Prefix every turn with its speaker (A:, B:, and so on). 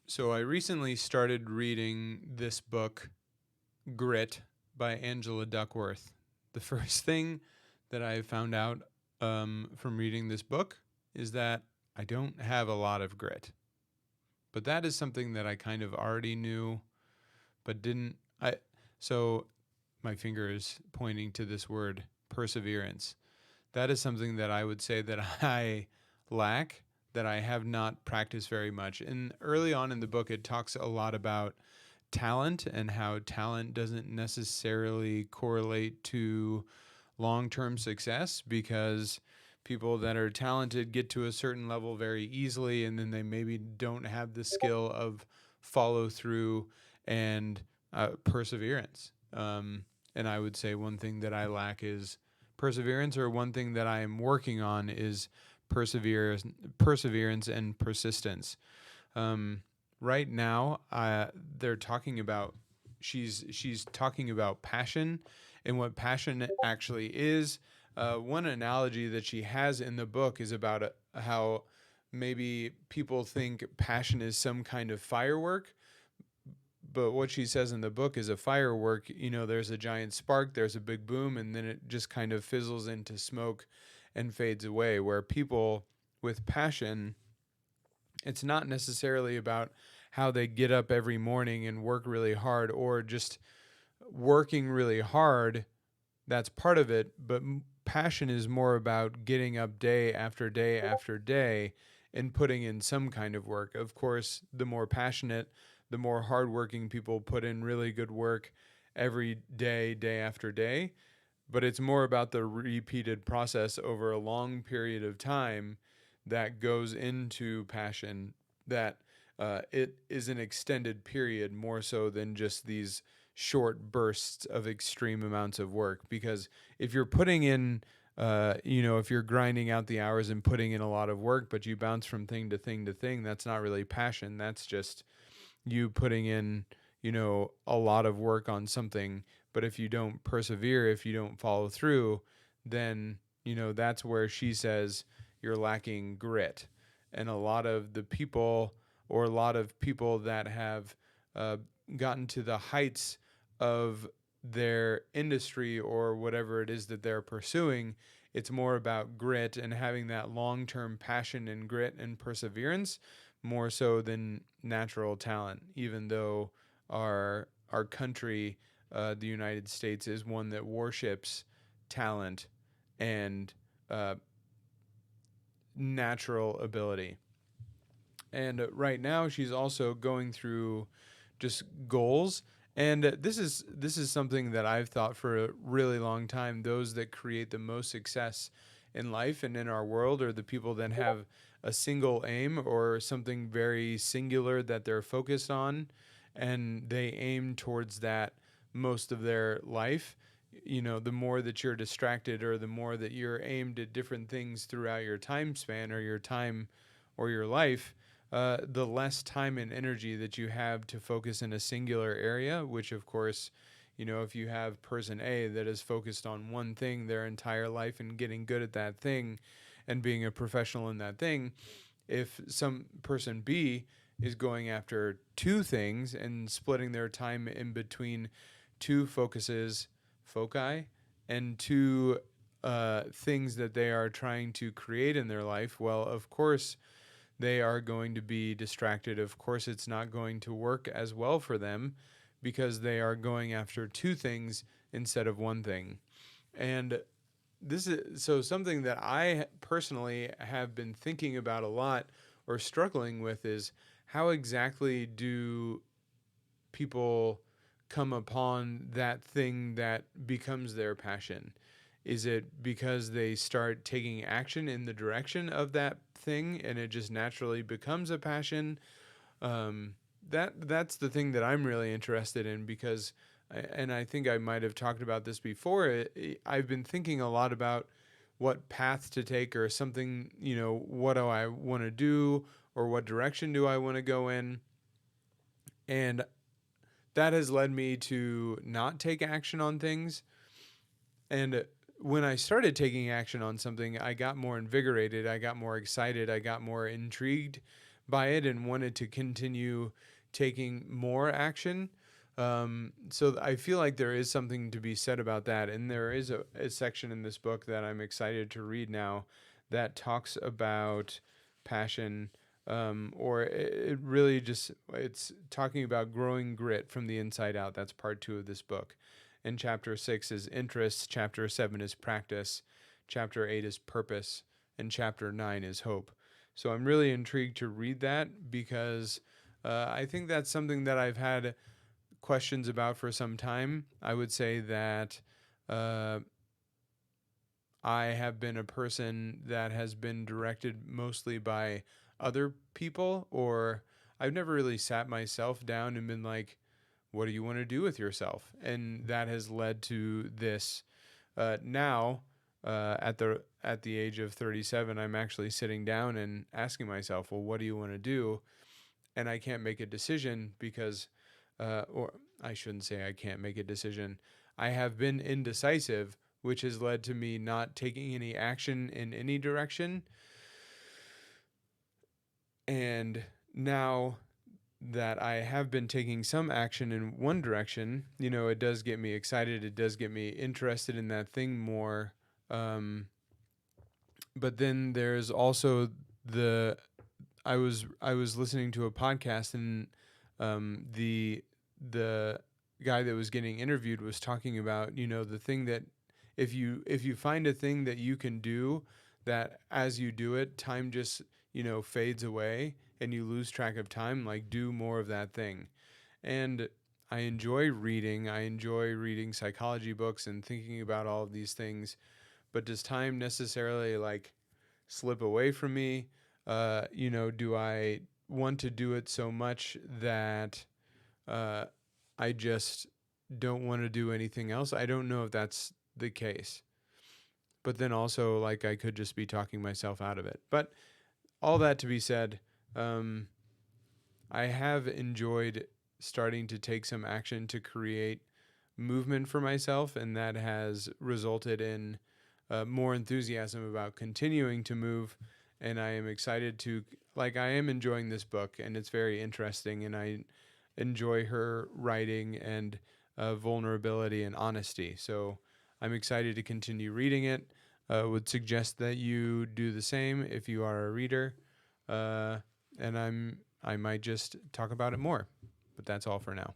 A: So I recently started reading this book, Grit, by Angela Duckworth. The first thing that I found out from reading this book is that I don't have a lot of grit. But that is something that I kind of already knew, but didn't. So my finger is pointing to this word, perseverance. That is something that I would say that I lack, that I have not practiced very much. And early on in the book, it talks a lot about talent and how talent doesn't necessarily correlate to long term success, because people that are talented get to a certain level very easily and then they maybe don't have the skill of follow through and perseverance. And I would say one thing that I lack is perseverance, or one thing that I am working on is perseverance and persistence. Um, right now, they're talking about she's talking about passion and what passion actually is. One analogy that she has in the book is about how maybe people think passion is some kind of firework, but what she says in the book is a firework. There's a giant spark, there's a big boom, and then it just kind of fizzles into smoke and fades away. Where people with passion, it's not necessarily about how they get up every morning and work really hard, or just working really hard. That's part of it, but passion is more about getting up day after day after day and putting in some kind of work. Of course, the more passionate, the more hardworking people put in really good work every day, day after day. But it's more about the repeated process over a long period of time that goes into passion, that it is an extended period more so than just these short bursts of extreme amounts of work. Because if you're putting in, if you're grinding out the hours and putting in a lot of work, but you bounce from thing to thing to thing, that's not really passion. That's just you putting in, a lot of work on something. But if you don't persevere, if you don't follow through, then, that's where she says you're lacking grit. And a lot of the people, or a lot of people that have uh, gotten to the heights of their industry or whatever it is that they're pursuing, it's more about grit and having that long term passion and grit and perseverance, more so than natural talent. Even though our country, the United States, is one that worships talent and uh, natural ability. And right now, she's also going through just goals. And this is something that I've thought for a really long time. Those that create the most success in life and in our world are the people that have a single aim, or something very singular that they're focused on, and they aim towards that most of their life. The more that you're distracted, or the more that you're aimed at different things throughout your time span, or your time, or your life, the less time and energy that you have to focus in a singular area. Which, of course, if you have person A that is focused on one thing their entire life and getting good at that thing and being a professional in that thing, if some person B is going after two things and splitting their time in between two foci, and two things that they are trying to create in their life, well, of course, they are going to be distracted. Of course, it's not going to work as well for them, because they are going after two things instead of one thing. And this is so something that I personally have been thinking about a lot, or struggling with, is how exactly do people come upon that thing that becomes their passion? Is it because they start taking action in the direction of that thing and it just naturally becomes a passion? Um, that's the thing that I'm really interested in, because, and I think I might have talked about this before. I've been thinking a lot about what path to take, or something. What do I want to do, or what direction do I want to go in, and that has led me to not take action on things. And when I started taking action on something, I got more invigorated, I got more excited, I got more intrigued by it and wanted to continue taking more action. So I feel like there is something to be said about that. And there is a section in this book that I'm excited to read now that talks about passion. Or it really just, it's talking about growing grit from the inside out. That's part 2 of this book. And chapter 6 is interest, chapter 7 is practice, chapter 8 is purpose, and chapter 9 is hope. So I'm really intrigued to read that because I think that's something that I've had questions about for some time. I would say that uh, I have been a person that has been directed mostly by other people, or I've never really sat myself down and been like, what do you want to do with yourself? And that has led to this. Now, at the age of 37, I'm actually sitting down and asking myself, well, what do you want to do? And I can't make a decision because, or I shouldn't say I can't make a decision. I have been indecisive, which has led to me not taking any action in any direction. And now that I have been taking some action in one direction, it does get me excited. It does get me interested in that thing more. Um, but then there's also the I was listening to a podcast, and the guy that was getting interviewed was talking about the thing that if you find a thing that you can do, that as you do it, time just fades away and you lose track of time. Like, do more of that thing. And I enjoy reading. I enjoy reading psychology books and thinking about all of these things. But does time necessarily like slip away from me? Do I want to do it so much that uh, I just don't want to do anything else? I don't know if that's the case. But then also, like, I could just be talking myself out of it. But all that to be said, um, I have enjoyed starting to take some action to create movement for myself, and that has resulted in more enthusiasm about continuing to move. And I am excited to, like, I am enjoying this book, and it's very interesting, and I enjoy her writing and vulnerability and honesty. So I'm excited to continue reading it. Would suggest that you do the same if you are a reader. Uh, and I might just talk about it more, but that's all for now.